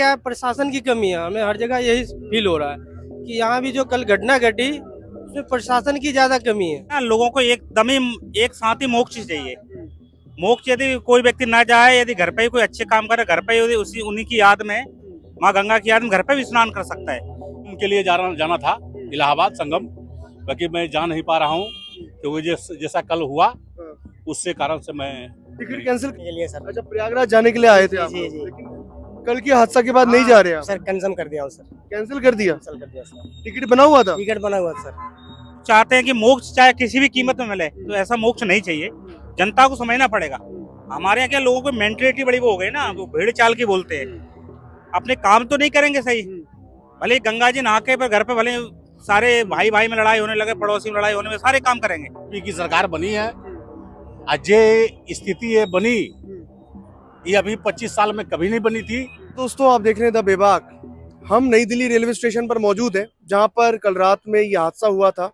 क्या प्रशासन की कमी है, हमें हर जगह यही फील हो रहा है कि यहाँ भी जो कल घटना घटी उसमें प्रशासन की ज्यादा कमी है। हाँ, लोगों को एकदम ही एक साथ ही मोक्ष चाहिए। मोक्ष यदि कोई व्यक्ति ना जाए, यदि घर पे ही कोई अच्छे काम करे, घर पे ही उसी उन्हीं की याद में, माँ गंगा की याद में घर पे भी स्नान कर सकता है। उनके लिए जाना था इलाहाबाद संगम, बाकी मैं जा नहीं पा रहा हूँ क्योंकि जैसा कल हुआ उससे कारण से मैं टिकट कैंसिल के लिए सर। अच्छा, प्रयागराज जाने के लिए आए थे आप जी, लोग, जी। लेकिन कल के हादसा के बाद नहीं जा रहे हैं आप? सर कैंसिल कर दिया हूँ सर। कैंसिल कर दिया? कैंसिल कर दिया सर। टिकट बना हुआ था? टिकट बना हुआ था सर। चाहते हैं कि मोक्ष चाहे किसी भी कीमत में मिले, तो ऐसा मोक्ष नहीं चाहिए। जनता को समझना पड़ेगा। हमारे यहाँ क्या लोगों की मेंटेलिटी बड़ी वो हो गई ना, वो भेड़ चाल की बोलते हैं, अपने काम तो नहीं करेंगे सही। भले ही गंगा जी नहा के पर घर पे भले सारे भाई भाई में लड़ाई होने लगे, पड़ोसी में लड़ाई होने में सारे काम करेंगे। बीजेपी की सरकार बनी है, आज ये स्थिति ये बनी, ये अभी 25 साल में कभी नहीं बनी थी। दोस्तों, आप देख रहे हैं द बेबाक। हम नई दिल्ली रेलवे स्टेशन पर मौजूद हैं, जहां पर कल रात में ये हादसा हुआ था।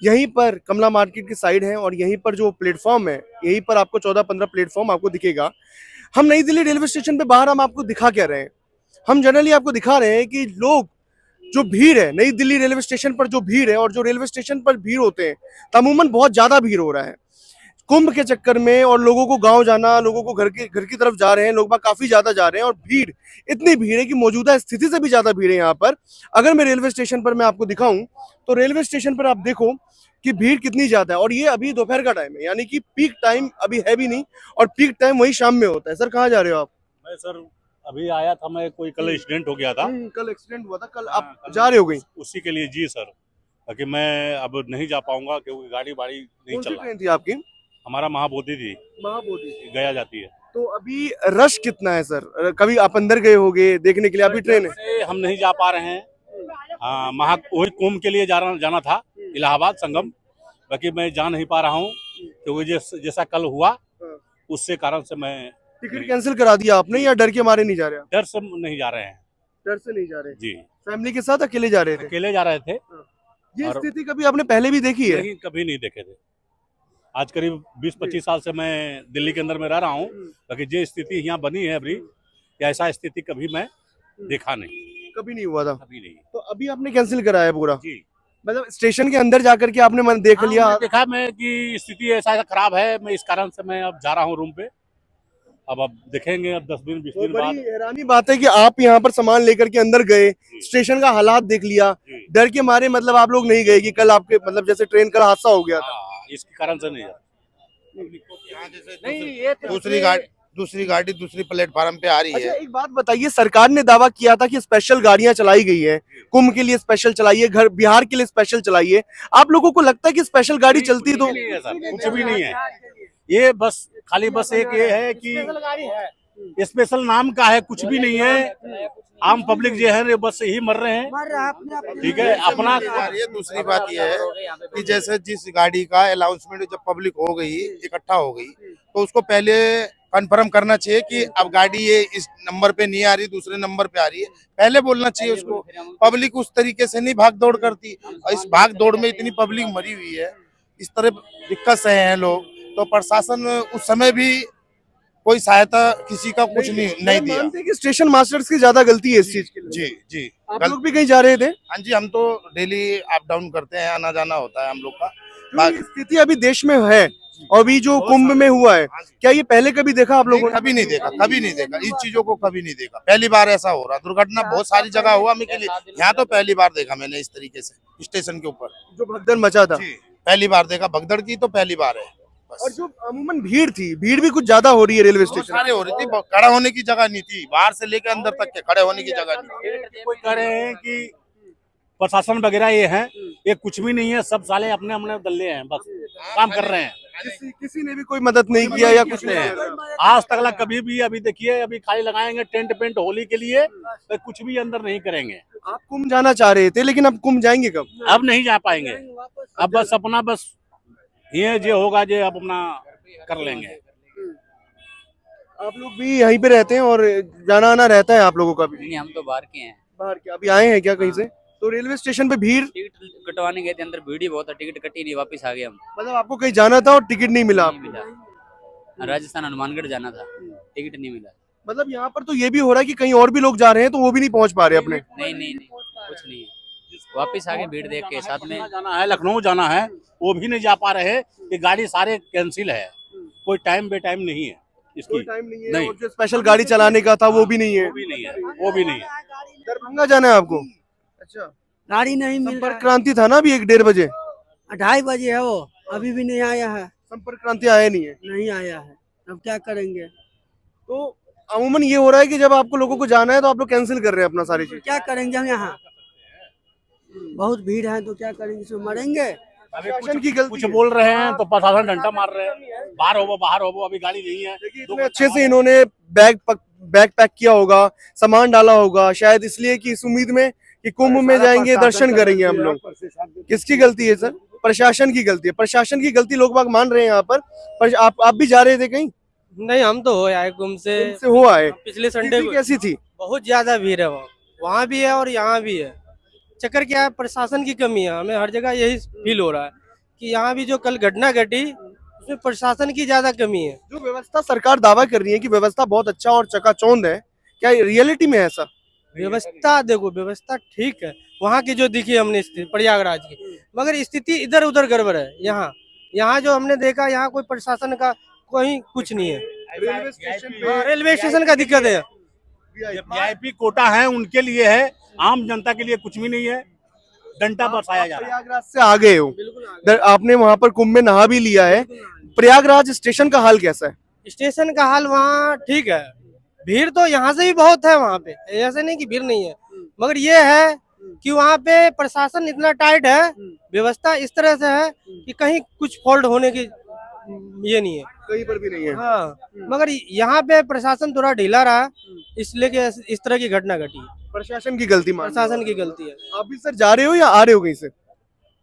यहीं पर कमला मार्केट की साइड है और यहीं पर जो प्लेटफॉर्म है, यहीं पर आपको 14-15 प्लेटफॉर्म आपको दिखेगा। हम नई दिल्ली रेलवे स्टेशन पे बाहर हम आपको दिखा क्या रहे हैं? हम जनरली आपको दिखा रहे हैं कि लोग जो भीड़ है नई दिल्ली रेलवे स्टेशन पर, जो भीड़ है और जो रेलवे स्टेशन पर भीड़ होते हैं, तमूमन बहुत ज्यादा भीड़ हो रहा है कुंभ के चक्कर में। और लोगों को गांव जाना, लोगों को घर की तरफ जा रहे हैं, लोग काफी ज्यादा जा रहे हैं और भीड़ इतनी भीड़ है कि मौजूदा स्थिति से भी ज्यादा भीड़ है यहाँ पर। अगर मैं रेलवे स्टेशन पर मैं आपको दिखाऊं तो रेलवे स्टेशन पर आप देखो कि भीड़ कितनी ज्यादा है। और ये अभी दोपहर का टाइम है, यानी कि पीक टाइम अभी है भी नहीं, और पीक टाइम वही शाम में होता है। सर, कहाँ जा रहे हो आप? मैं सर अभी आया था, मैं कोई कल एक्सीडेंट हो गया था। कल एक्सीडेंट हुआ था, कल हाँ, आप जा रहे हो गई? उसी के लिए जी सर, ताकि मैं अब नहीं जा पाऊंगा क्योंकि गाड़ी बाड़ी नहीं कौन सी चल रहा। ट्रेन थी आपकी? हमारा महाबोधि थी, महाबोधि। गया जाती है। तो अभी रश कितना है सर? कभी आप अंदर गए होगे देखने के लिए? अभी ट्रेन है? हम नहीं जा पा रहे हैं। हाँ, वही कुंभ के लिए जाना था इलाहाबाद संगम, बाकी मैं जा नहीं पा रहा हूँ क्योंकि जैसा कल हुआ उससे कारण से मैं टिकट कैंसिल करा दिया आपने या डर के मारे नहीं जा रहे आप? डर से नहीं जा रहे हैं। डर से नहीं जा रहे जी, फैमिली के साथ अकेले जा रहे थे? अकेले जा रहे थे। ये और- स्थिति कभी आपने पहले भी देखी है? नहीं, कभी नहीं देखे थे। आज करीब 20-25 साल से मैं दिल्ली के अंदर में रह रहा हूँ, बाकी जो स्थिति यहाँ बनी है अभी, ऐसा स्थिति कभी मैं देखा नहीं, कभी नहीं हुआ था। कभी नहीं। तो अभी आपने कैंसिल कराया पूरा? जी, मतलब स्टेशन के अंदर जाकर के आपने मन देख लिया? मैंने देखा मैं कि स्थिति ऐसा खराब है, मैं इस कारण से मैं अब जा रहा हूँ रूम पे। अब देखेंगे, अब 10 दिन 20 वो दिन बाद। बड़ी हैरानी बात है कि आप यहाँ पर सामान लेकर के अंदर गए, स्टेशन का हालात देख लिया, जी। डर के मारे मतलब आप लोग नहीं गए कि कल आपके मतलब जैसे ट्रेन का हादसा हो गया था? हाँ, इसके कारण से नहीं जा। दूसरी गाड़ी दूसरी प्लेटफार्म पे आ रही अच्छा, है। एक बात बताइए, सरकार ने दावा किया था कि स्पेशल गाड़ियां चलाई गई है, कुंभ के लिए स्पेशल चलाइए, घर बिहार के लिए स्पेशल चलाइए। आप लोगों को लगता है कि स्पेशल गाड़ी चलती तो? कुछ नहीं है सर, कुछ भी नहीं है। ये बस खाली बस एक ये है कि स्पेशल नाम का है, कुछ भी नहीं है। आम पब्लिक जो है बस यही मर रहे हैं। ठीक है, अपना। दूसरी बात ये है कि जैसे जिस गाड़ी का अनाउंसमेंट जब पब्लिक हो गई, इकट्ठा हो गई, तो उसको पहले कंफर्म करना चाहिए कि अब गाड़ी ये इस नंबर पे नहीं आ रही, दूसरे नंबर पे आ रही है, पहले बोलना चाहिए उसको। पब्लिक उस तरीके से नहीं भाग दौड़ करती, और इस भाग दौड़ में इतनी पब्लिक मरी हुई है, इस तरह दिक्कत सहे हैं लोग। तो प्रशासन उस समय भी कोई सहायता किसी का कुछ नहीं दिया। मानते हैं कि स्टेशन मास्टर्स की ज्यादा गलती है इस चीज के लिए? जी जी, आप लोग भी कहीं जा रहे थे? हाँ जी, हम तो डेली अप डाउन करते हैं, आना जाना होता है हम लोग का। जो स्थिति अभी देश में है और अभी जो कुंभ में हुआ है, क्या ये पहले कभी देखा आप लोगों ने? कभी नहीं देखा, कभी नहीं देखा, इन चीजों को कभी नहीं देखा। पहली बार ऐसा हो रहा। दुर्घटना बहुत सारी जगह हुआ, मैं के लिए यहाँ तो पहली बार देखा मैंने इस तरीके से स्टेशन के ऊपर जो भगदड़ मचा था, पहली बार देखा। भगदड़ की तो पहली बार है बस। और जो अमूमन भीड़ थी, भीड़ भी कुछ ज्यादा हो रही है रेलवे बहुत स्टेशन। सारे हो रही थी, खड़ा होने की जगह नहीं थी, बाहर से लेकर अंदर तक के खड़े होने की जगह नहीं थी। कोई कह रहे हैं कि प्रशासन वगैरह ये है, ये कुछ भी नहीं है, सब साले अपने अपने दल्ले हैं, बस काम कर रहे हैं। किसी ने भी कोई मदद नहीं किया या कुछ नहीं है आज तक कभी भी। अभी देखिए, अभी खाली लगाएंगे टेंट पेंट होली के लिए, तो कुछ भी अंदर नहीं करेंगे। आप कुंभ जाना चाह रहे थे, लेकिन अब कुंभ जाएंगे कब? अब नहीं जा पाएंगे, अब बस अपना बस ये जो होगा जो अब अपना कर लेंगे। आप लोग भी यहीं पे रहते हैं और जाना आना रहता है आप लोगों का भी? नहीं, हम तो बाहर के हैं। बाहर के अभी आए हैं क्या कहीं से? तो रेलवे स्टेशन पे भीड़, टिकट कटवाने गए थे, अंदर भीड़ ही बहुत है, टिकट कटी नहीं, वापस आ गए हम। मतलब आपको कहीं जाना था और टिकट नहीं मिला नहीं आपको? मिला। राजस्थान हनुमानगढ़ जाना था, टिकट नहीं मिला। मतलब यहाँ पर तो ये भी हो रहा है कि कहीं और भी लोग जा रहे हैं तो वो भी नहीं पहुंच पा रहे अपने। नहीं नहीं नहीं कुछ नहीं है, वापिस आगे भीड़ देख के साथ में। जाना है, लखनऊ जाना है, वो भी नहीं जा पा रहे हैं कि गाड़ी सारे कैंसिल है, कोई टाइम बे टाइम नहीं है इसकी। कोई टाइम नहीं है नहीं। और जो स्पेशल गाड़ी चलाने का था वो भी नहीं है। वो भी नहीं है, वो भी नहीं है। दरभंगा जाना है आपको? अच्छा, गाड़ी नहीं मिल संपर्क रहा क्रांति था ना अभी 1-1:30 बजे, है। 2:30 बजे है वो, अभी भी नहीं आया है। संपर्क क्रांति आया नहीं है। नहीं आया है, अब क्या करेंगे? तो अमूमन ये हो रहा है कि जब आपको लोगों को जाना है तो आप लोग कैंसिल कर रहे हैं अपना सारी चीज। क्या करेंगे हम यहाँ? बहुत भीड़ है तो क्या करेंगे, इसमें मरेंगे। प्रशासन की गलती कुछ है। बोल रहे हैं तो प्रशासन डंडा मार रहे हैं, बाहर हो वो, अभी गाड़ी नहीं है। देखिए, इतने अच्छे से इन्होंने बैग पैक किया होगा, सामान डाला होगा, शायद इसलिए कि इस उम्मीद में कि कुंभ में जाएंगे, दर्शन करेंगे हम लोग। किसकी गलती है सर? प्रशासन की गलती है। प्रशासन की गलती लोग बाग मान रहे हैं यहाँ पर आप भी जा रहे थे कहीं? नहीं, हम तो हो आए कुंभ से। से हो आए। पिछले संडे स्थिति को कैसी थी? बहुत ज्यादा भीड़ है, वहाँ भी है और यहाँ भी है। चक्कर क्या है, प्रशासन की कमी है। हमें हर जगह यही फील हो रहा है कि यहाँ भी जो कल घटना घटी उसमें प्रशासन की ज्यादा कमी है। जो व्यवस्था सरकार दावा कर रही है कि व्यवस्था बहुत अच्छा और चकाचौंध है, क्या रियलिटी में है ऐसा? व्यवस्था देखो, व्यवस्था ठीक है वहाँ की जो दिखी हमने स्थिति प्रयागराज की, मगर स्थिति इधर उधर गड़बड़ है। यहाँ जो हमने देखा, यहाँ कोई प्रशासन का कोई कुछ नहीं है। रेलवे स्टेशन का दिक्कत है। वीआईपी कोटा है उनके लिए है, आम जनता के लिए कुछ भी नहीं है। डंडा बरसाया जा रहा है। प्रयागराज से आ गए हो, आपने वहां पर कुंभ में नहा भी लिया है। प्रयागराज स्टेशन का हाल कैसा है? स्टेशन का हाल वहाँ ठीक है, भीड़ तो यहाँ से भी बहुत है वहाँ पे, ऐसे नहीं कि भीड़ नहीं है, मगर ये है कि वहाँ पे प्रशासन इतना टाइट है, व्यवस्था इस तरह से है कि कहीं कुछ फॉल्ट होने की ये नहीं है, कहीं पर भी नहीं है। हाँ। मगर यहाँ पे प्रशासन थोड़ा ढीला रहा, इसलिए कि इस तरह की घटना घटी। प्रशासन की गलती मान रहे हो? प्रशासन की गलती है। आप भी सर जा रहे हो या आ रहे हो कहीं से?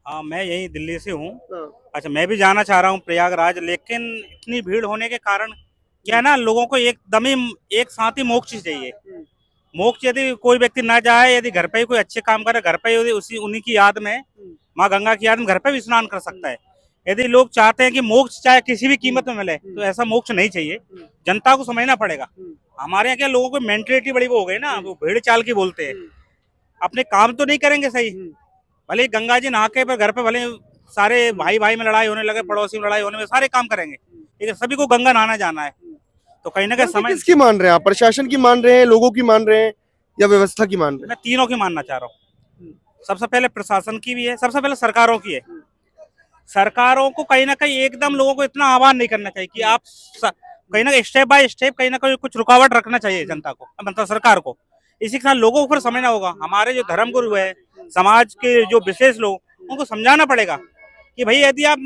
हाँ, मैं यही दिल्ली से हूँ। हाँ। अच्छा, मैं भी जाना चाह रहा हूँ प्रयागराज, लेकिन इतनी भीड़ होने के कारण क्या है ना, लोगों को एकदम ही एक साथ ही मोक्ष चाहिए। मोक्ष यदि कोई व्यक्ति ना जाए, यदि घर पे ही कोई अच्छे काम करे, घर पे ही उसी उन्हीं की याद में, माँ गंगा की याद में घर पे भी स्नान कर सकता है। यदि लोग चाहते हैं कि मोक्ष चाहे किसी भी कीमत में मिले, तो ऐसा मोक्ष नहीं चाहिए। जनता को समझना पड़ेगा। हमारे यहाँ क्या लोगों को मेंटेलिटी बड़ी वो हो गई ना, वो भेड़ चाल की बोलते हैं। अपने काम तो नहीं करेंगे सही, भले ही गंगा जी नहा के पर घर पे भले सारे भाई भाई में लड़ाई होने लगे, पड़ोसी में लड़ाई होने में सारे काम करेंगे, लेकिन सभी को गंगा नहाना जाना है। तो कहीं ना कहीं समय किसकी मान रहे हैं आप? प्रशासन की मान रहे हैं, लोगों की मान रहे हैं, या व्यवस्था की मान रहे हैं? मैं तीनों की मानना चाह रहा हूँ। सबसे पहले प्रशासन की भी है, सबसे पहले सरकारों की है। सरकारों को कहीं ना कहीं एकदम लोगों को इतना आह्वान नहीं करना चाहिए कि आप कहीं ना कहीं स्टेप बाय स्टेप कहीं ना कहीं कुछ रुकावट रखना चाहिए जनता को, मतलब सरकार को। इसी के साथ लोगों को फिर समझना होगा, हमारे जो धर्म गुरु है, समाज के जो विशेष लोग, उनको समझाना पड़ेगा कि भाई यदि आप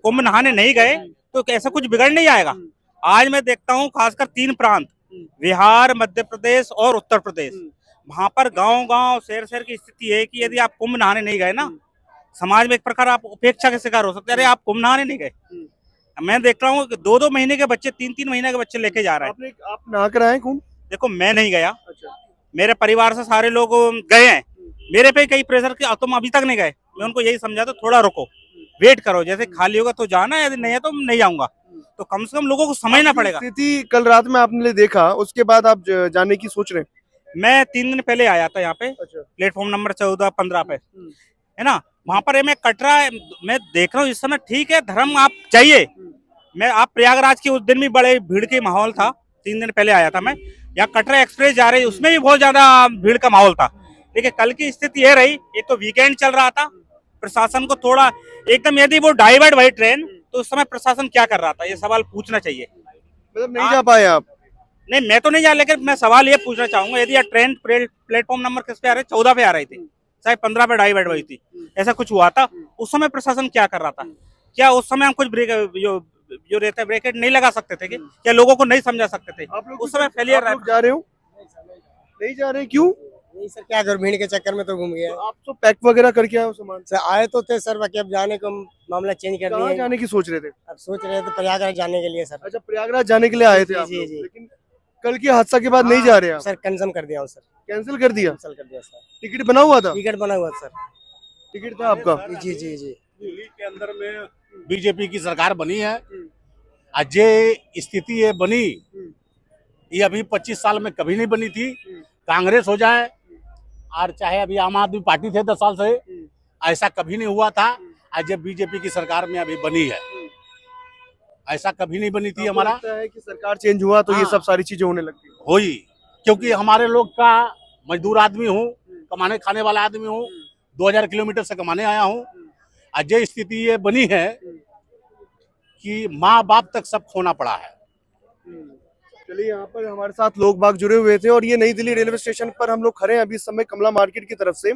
कुंभ नहाने नहीं गए तो ऐसा कुछ बिगड़ नहीं आएगा। आज मैं देखता हूँ खासकर 3 प्रांत, बिहार, मध्य प्रदेश और उत्तर प्रदेश, वहां पर गांव शहर की स्थिति है कि यदि आप कुंभ नहाने नहीं गए ना, समाज में एक प्रकार आप उपेक्षा के शिकार हो सकते हैं। अरे आप कुंभ नहाने नहीं गए। मैं देख रहा हूँ 2-2 महीने के बच्चे, 3-3 महीने के बच्चे लेके जा रहे हैं। आप नहा कर आए कुंभ? देखो, मैं नहीं गया, मेरे परिवार से सारे लोग गए हैं। मेरे पे कई प्रेशर के, तुम अभी तक नहीं गए। मैं उनको यही समझाता, थोड़ा रुको, वेट करो, जैसे खाली होगा तो जाना, यदि नहीं है तो नहीं जाऊंगा। तो कम से कम लोगों को समझना पड़ेगा। स्थिति कल रात में आपने देखा, उसके बाद आप जाने की सोच रहे हैं? मैं 3 दिन पहले आया था यहाँ पे, प्लेटफॉर्म नंबर 14-15 पे, है ना। वहां पर मैं कटरा मैं देख रहा हूँ इस समय, ठीक है धर्म आप चाहिए। आप प्रयागराज की उस दिन भी बड़े भीड़ के माहौल था, 3 दिन पहले आया था मैं। यहाँ कटरा एक्सप्रेस जा रही, उसमें भी बहुत ज्यादा भीड़ का माहौल था। लेकिन कल की स्थिति ये रही, एक तो वीकेंड चल रहा था, प्रशासन को थोड़ा एकदम, यदि वो डाइवर्ट हुई ट्रेन तो उस समय प्रशासन क्या कर रहा था, ये सवाल पूछना चाहिए। मतलब नहीं जा पाए आप? नहीं, मैं तो नहीं जा, लेकिन मैं सवाल ये पूछना चाहूंगा, यदि ट्रेन प्लेटफॉर्म नंबर किस पे आ रही, 14 पे आ रही थी, शायद 15 पे डाइवर्ट हुई थी, ऐसा कुछ हुआ था। उस समय प्रशासन क्या कर रहा था? क्या उस समय हम कुछ जो रहता है ब्रेकेट नहीं लगा सकते थे? क्या लोगों को नहीं समझा सकते थे? उस समय फेलियर जा रहे हो? नहीं जा रहे, क्यों? नहीं सर, क्या करूं, भीड़ के चक्कर में तो घूम गया। आप तो पैक वगैरह करके आए हो सामान? सर आए तो थे सर, बाकी अब जाने को मामला चेंज कर कहाँ लिया। जाने की सोच रहे थे? अब सोच रहे थे प्रयागराज जाने के लिए सर। अच्छा, प्रयागराज जाने के लिए आए थे आप जी, लोग, जी। लेकिन कल के हादसा के बाद नहीं जा रहे आप? सर कैंसिल कर दिया हूँ सर। कैंसिल कर दिया? कैंसिल कर दिया सर। टिकट बना हुआ था? टिकट बना हुआ सर। टिकट था आपका? जी जी जी। दिल्ली के अंदर में बीजेपी की सरकार बनी है, आज ये स्थिति ये बनी, ये अभी 25 साल में कभी नहीं बनी थी। कांग्रेस हो जाए और चाहे अभी आम आदमी पार्टी थे 10 साल से, ऐसा कभी नहीं हुआ था। आज जब बीजेपी की सरकार में अभी बनी है, ऐसा कभी नहीं बनी थी। आपको हमारा लगता है कि सरकार चेंज हुआ तो ये हाँ। सब सारी चीजें होने लगती हो ही, क्योंकि हमारे लोग का मजदूर आदमी हूँ, कमाने खाने वाला आदमी हूँ, 2000 किलोमीटर से कमाने आया हूँ। आज ये स्थिति ये बनी है कि माँ बाप तक सब खोना पड़ा है। चलिए, यहाँ पर हमारे साथ लोग बाग जुड़े हुए थे और ये नई दिल्ली रेलवे स्टेशन पर हम लोग खड़े हैं अभी इस समय कमला मार्केट की तरफ से।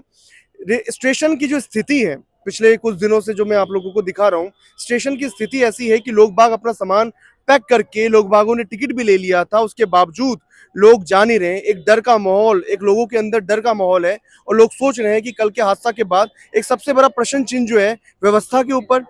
स्टेशन की जो स्थिति है पिछले कुछ दिनों से जो मैं आप लोगों को दिखा रहा हूँ, स्टेशन की स्थिति ऐसी है कि लोग बाग अपना सामान पैक करके, लोग बागों ने टिकट भी ले लिया था, उसके बावजूद लोग जा नहीं रहे। एक डर का माहौल, एक लोगों के अंदर डर का माहौल है और लोग सोच रहे हैं कि कल के हादसा के बाद एक सबसे बड़ा प्रश्न चिन्ह जो है व्यवस्था के ऊपर,